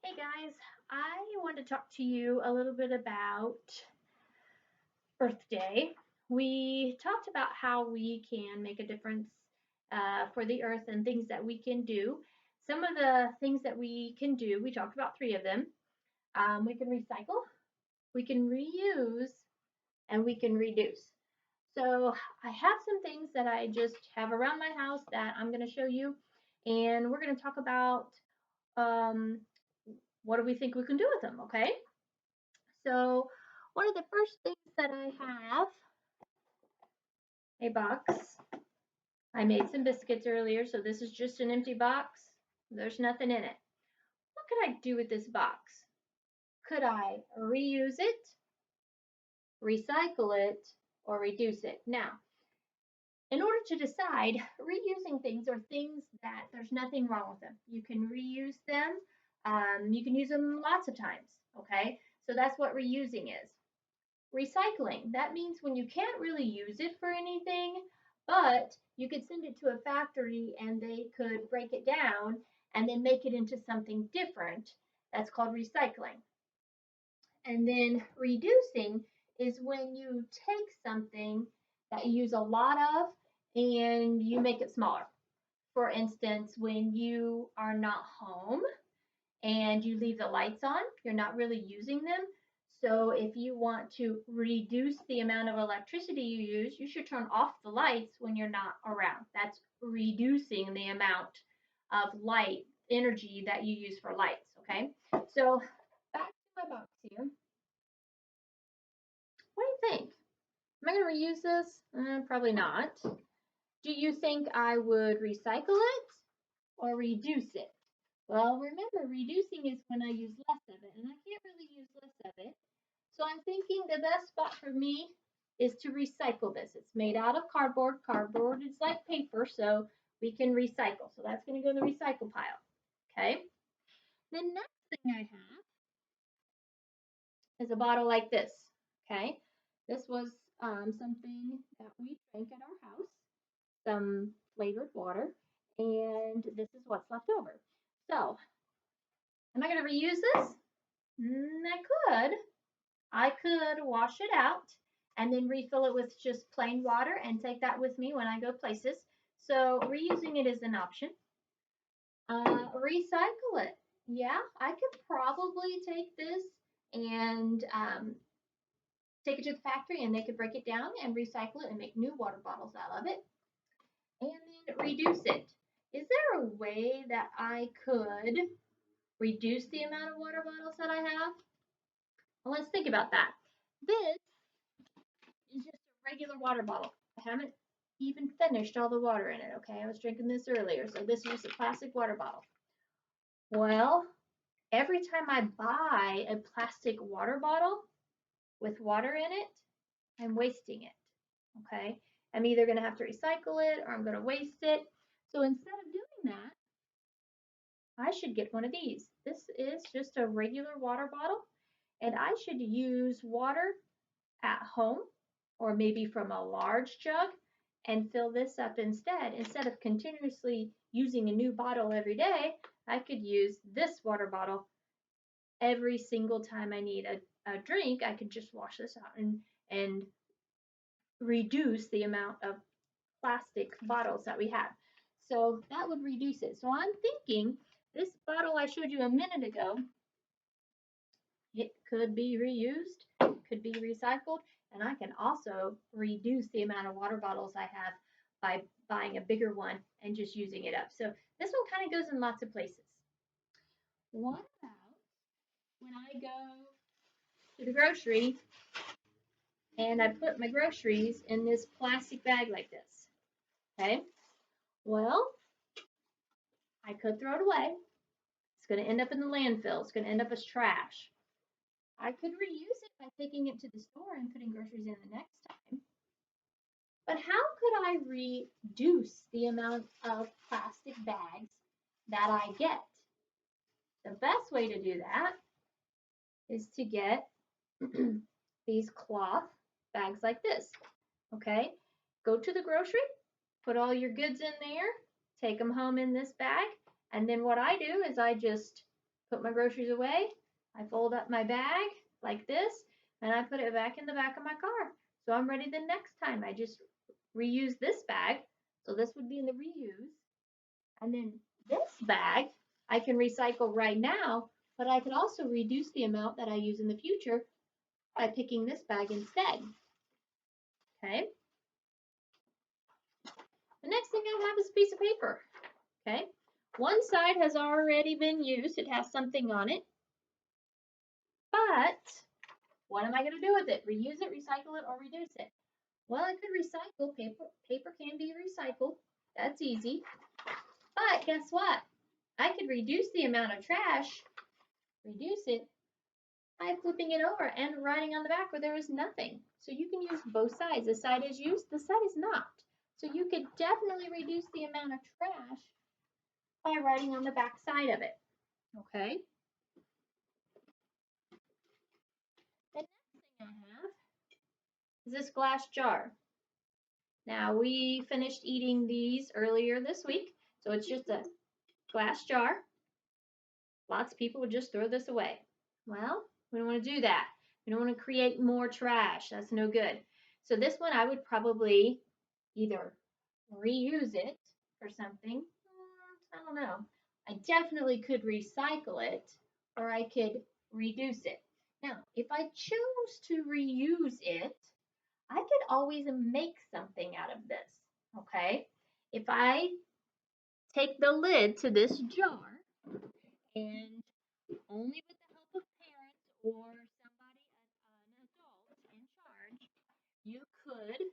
Hey guys, I want to talk to you a little bit about Earth Day. We talked about how we can make a difference for the earth and things that we can do. Some of the things that we can do, we talked about three of them. We can recycle, we can reuse, and we can reduce. So I have some things that I just have around my house that I'm going to show you, and we're going to talk about um, what do we think we can do with them, okay? So one of the first things that I have, a box. I made some biscuits earlier, so this is just an empty box. There's nothing in it. What could I do with this box? Could I reuse it, recycle it, or reduce it? Now, in order to decide, reusing things are things that there's nothing wrong with them. You can reuse them. You can use them lots of times, okay? So that's what reusing is. Recycling, that means when you can't really use it for anything, but you could send it to a factory and they could break it down and then make it into something different. That's called recycling. And then reducing is when you take something that you use a lot of and you make it smaller. For instance, when you are not home and you leave the lights on, you're not really using them. So if you want to reduce the amount of electricity you use, you should turn off the lights when you're not around. That's reducing the amount of light energy that you use for lights, okay? So back to my box here. What do you think? Am I going to reuse this? Probably not. Do you think I would recycle it or reduce it? Well, remember, reducing is when I use less of it, and I can't really use less of it. So I'm thinking the best spot for me is to recycle this. It's made out of cardboard. Cardboard is like paper, so we can recycle. So that's going to go in the recycle pile. Okay. The next thing I have is a bottle like this. Okay. This was something that we drank at our house, some flavored water, and this is what's left over. So, am I going to reuse this? I could. I could wash it out and then refill it with just plain water and take that with me when I go places. So reusing it is an option. Recycle it. Yeah, I could probably take this and take it to the factory and they could break it down and recycle it and make new water bottles out of it. And then reduce it. Is there a way that I could reduce the amount of water bottles that I have? Well, let's think about that. This is just a regular water bottle. I haven't even finished all the water in it, okay? I was drinking this earlier, so this is just a plastic water bottle. Well, every time I buy a plastic water bottle with water in it, I'm wasting it, okay? I'm either going to have to recycle it or I'm going to waste it. So instead of doing that, I should get one of these. This is just a regular water bottle, and I should use water at home or maybe from a large jug and fill this up instead. Instead of continuously using a new bottle every day, I could use this water bottle every single time I need a drink. I could just wash this out and reduce the amount of plastic bottles that we have. So that would reduce it. So I'm thinking this bottle I showed you a minute ago, it could be reused, could be recycled, and I can also reduce the amount of water bottles I have by buying a bigger one and just using it up. So this one kind of goes in lots of places. What about when I go to the grocery and I put my groceries in this plastic bag like this? Okay. Well, I could throw it away. It's going to end up in the landfill. It's going to end up as trash. I could reuse it by taking it to the store and putting groceries in the next time. But how could I reduce the amount of plastic bags that I get? The best way to do that is to get these cloth bags like this. Okay, go to the grocery, put all your goods in there, take them home in this bag, and then what I do is I just put my groceries away. I fold up my bag like this, and I put it back in the back of my car. So I'm ready the next time. I just reuse this bag. So this would be in the reuse. And then this bag, I can recycle right now, but I can also reduce the amount that I use in the future by picking this bag instead. Okay. The next thing I have is a piece of paper. Okay. One side has already been used. It has something on it. But what am I going to do with it? Reuse it, recycle it, or reduce it? Well, I could recycle. Paper can be recycled. That's easy. But guess what? I could reduce the amount of trash, reduce it, by flipping it over and writing on the back where there is nothing. So you can use both sides. This side is used, this side is not. So you could definitely reduce the amount of trash by writing on the back side of it. Okay? The next thing I have is this glass jar. Now we finished eating these earlier this week, so it's just a glass jar. Lots of people would just throw this away. Well, we don't want to do that. We don't want to create more trash. That's no good. So this one I would probably either reuse it for something. I don't know. I definitely could recycle it or I could reduce it. Now, if I choose to reuse it, I could always make something out of this. Okay? If I take the lid to this jar and only with the help of parents or somebody, an adult in charge, you could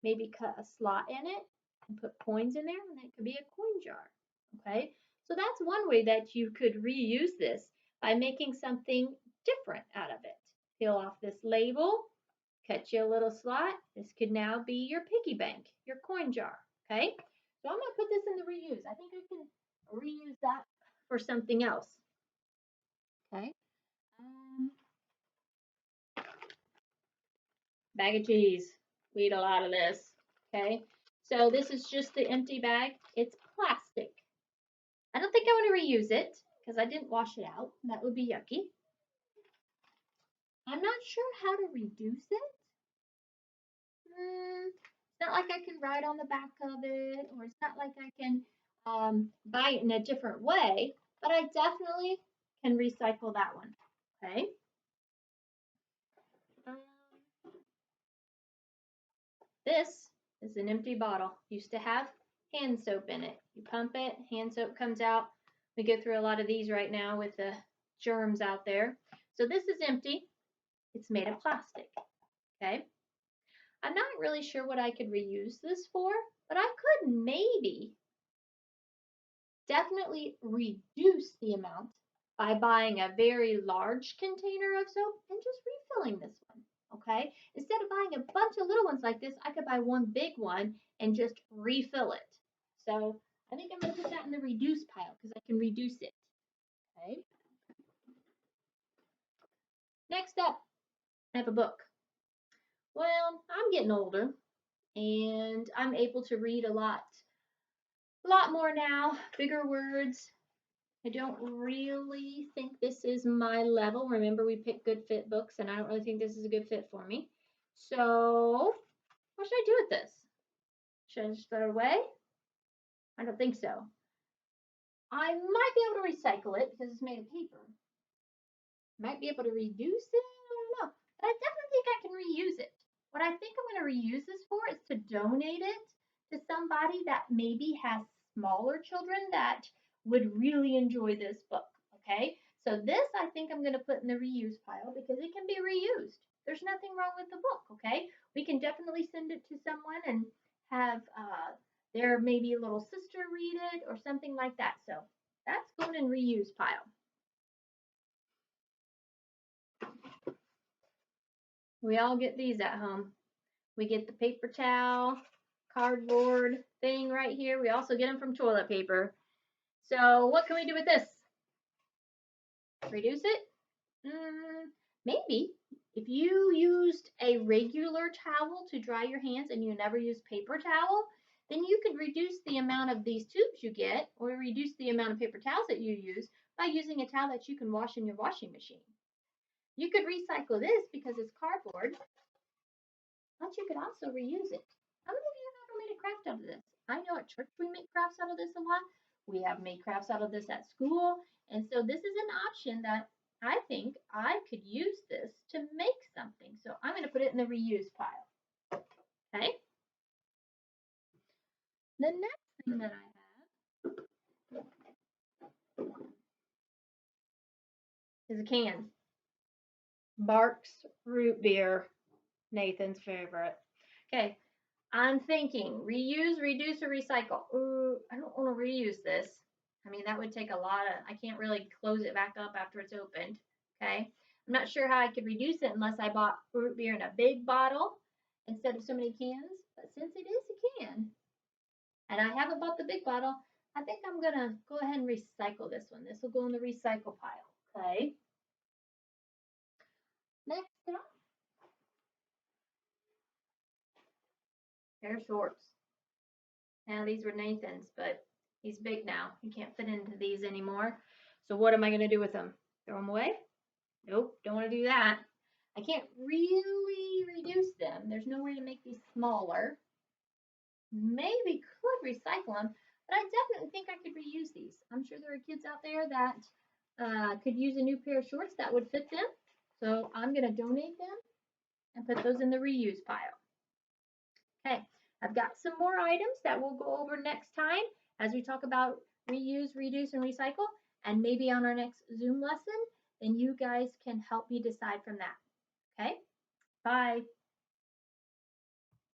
maybe cut a slot in it and put coins in there, and that could be a coin jar. Okay, so that's one way that you could reuse this by making something different out of it. Peel off this label, cut you a little slot. This could now be your piggy bank, your coin jar. Okay, so I'm gonna put this in the reuse. I think I can reuse that for something else. Okay. Um, Bag of cheese. We eat a lot of this. Okay. So this is just the empty bag. It's plastic. I don't think I want to reuse it because I didn't wash it out. That would be yucky. I'm not sure how to reduce it. It's not like I can write on the back of it, or it's not like I can buy it in a different way, but I definitely can recycle that one. Okay. Um, This is an empty bottle. Used to have hand soap in it. You pump it, hand soap comes out. We go through a lot of these right now with the germs out there. So this is empty. It's made of plastic. Okay. I'm not really sure what I could reuse this for, but I could maybe definitely reduce the amount by buying a very large container of soap and just refilling this one. Okay, instead of buying a bunch of little ones like this, I could buy one big one and just refill it. So I think I'm going to put that in the reduce pile because I can reduce it. Okay, next up, I have a book. Well, I'm getting older and I'm able to read a lot more now, bigger words. I don't really think this is my level. Remember, we picked good fit books, and I don't really think this is a good fit for me. So, what should I do with this? Should I just throw it away? I don't think so. I might be able to recycle it because it's made of paper. Might be able to reduce it. I don't know. But I definitely think I can reuse it. What I think I'm going to reuse this for is to donate it to somebody that maybe has smaller children that would really enjoy this book. Okay, so this I think I'm going to put in the reuse pile because it can be reused. There's nothing wrong with the book. Okay, we can definitely send it to someone and have their maybe little sister read it or something like that. So that's going in reuse pile. We all get these at home. We get the paper towel, cardboard thing right here. We also get them from toilet paper. So what can we do with this? Reduce it? Maybe. If you used a regular towel to dry your hands and you never use paper towel, then you could reduce the amount of these tubes you get or reduce the amount of paper towels that you use by using a towel that you can wash in your washing machine. You could recycle this because it's cardboard, but you could also reuse it. How many of you have ever made a craft out of this? I know at church we make crafts out of this a lot. We have made crafts out of this at school. And so this is an option that I think I could use this to make something. So I'm going to put it in the reuse pile. Okay. The next thing that I have is a can. Barks root beer, Nathan's favorite. Okay, I'm thinking reuse, reduce, or recycle. Ooh, I don't want to reuse this. I mean, that would take a lot of, I can't really close it back up after it's opened. Okay, I'm not sure how I could reduce it unless I bought root beer in a big bottle instead of so many cans. But since it is a can, and I haven't bought the big bottle, I think I'm gonna go ahead and recycle this one. This will go in the recycle pile. Okay. Next up, pair of shorts. Now these were Nathan's, but he's big now. He can't fit into these anymore. So what am I gonna do with them? Throw them away? Nope, don't want to do that. I can't really reduce them. There's no way to make these smaller. Maybe could recycle them, but I definitely think I could reuse these. I'm sure there are kids out there that could use a new pair of shorts that would fit them. So I'm gonna donate them and put those in the reuse pile. Okay, I've got some more items that we'll go over next time as we talk about reuse, reduce, and recycle. And maybe on our next Zoom lesson, then you guys can help me decide from that. Okay, bye.